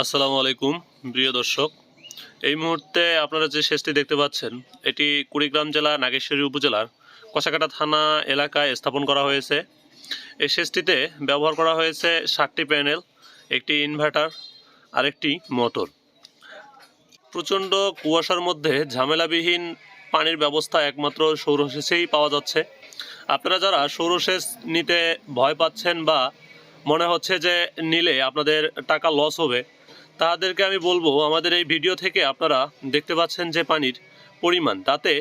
আসসালামু আলাইকুম প্রিয় দর্শক। এই মুহূর্তে আপনারা যে সেচটি দেখতে পাচ্ছেন এটি কুড়িগ্রাম জেলা নাগেশ্বরী উপজেলার কষাকাটা থানা এলাকায় স্থাপন করা হয়েছে। এই সেচটিতে ব্যবহার করা হয়েছে 7টি প্যানেল, একটি ইনভার্টার, আরেকটি মোটর। প্রচণ্ড কুয়াশার মধ্যে ঝামেলাবিহীন পানির ব্যবস্থা একমাত্র সৌরসেচেই পাওয়া যাচ্ছে। আপনারা যারা সৌরসেচ নিতে ভয় পাচ্ছেন বা মনে হচ্ছে যে নিলে আপনাদের টাকা লস হবে, তাদেরকে আমি বলবো আমাদের এই ভিডিও থেকে আপনারা দেখতে পাচ্ছেন যে পানির পরিমাণ, তাতে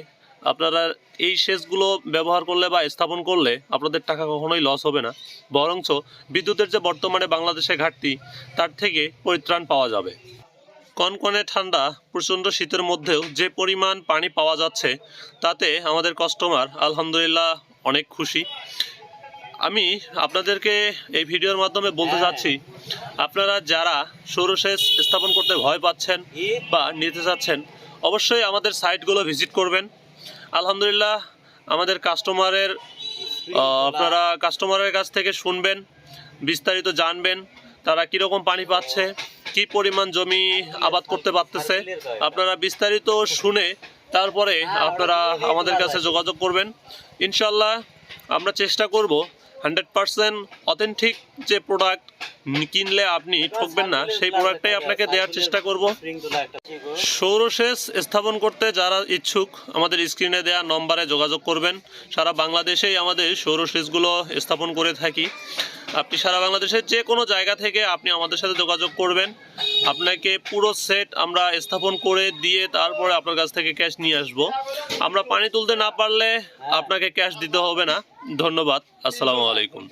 আপনারা এই সেচগুলো ব্যবহার করলে বা স্থাপন করলে আপনাদের টাকা কখনোই লস হবে না, বরঞ্চ বিদ্যুতের যে বর্তমানে বাংলাদেশে ঘাটতি তার থেকে পরিত্রাণ পাওয়া যাবে। কনকনে ঠান্ডা প্রচণ্ড শীতের মধ্যেও যে পরিমাণ পানি পাওয়া যাচ্ছে তাতে আমাদের কাস্টমার আলহামদুলিল্লাহ অনেক খুশি। আমি আপনাদেরকে এই ভিডিওর মাধ্যমে বলতে চাচ্ছি, আপনারা যারা সৌরসেচ স্থাপন করতে ভয় পাচ্ছেন বা নিতে চাচ্ছেন অবশ্যই আমাদের সাইটগুলো ভিজিট করবেন। আলহামদুলিল্লাহ আমাদের আপনারা কাস্টমারের কাছ থেকে শুনবেন, বিস্তারিত জানবেন তারা কীরকম পানি পাচ্ছে, কি পরিমাণ জমি আবাদ করতে পারতেছে। আপনারা বিস্তারিত শুনে তারপরে আপনারা আমাদের কাছে যোগাযোগ করবেন। ইনশাল্লাহ আমরা চেষ্টা করব 100% অথেন্টিক যে প্রোডাক্ট কিনলে আপনি ঠকবেন না সেই প্রোডাক্টটাই আপনাকে দেওয়ার চেষ্টা করব। সৌরসেচ স্থাপন করতে যারা ইচ্ছুক আমাদের স্ক্রিনে দেওয়া নম্বরে যোগাযোগ করবেন। সারা বাংলাদেশেই আমাদের সৌরসেচগুলো স্থাপন করে থাকি। আপনি সারা বাংলাদেশের যে কোনো জায়গা থেকে আপনি আমাদের সাথে যোগাযোগ করবেন, আপনাকে পুরো সেট আমরা স্থাপন করে দিয়ে তারপরে আপনার কাছ থেকে ক্যাশ নিয়ে আসব। আমরা পানি তুলতে না পারলে আপনাকে ক্যাশ দিতে হবে না। ধন্যবাদ। আসসালামু আলাইকুম।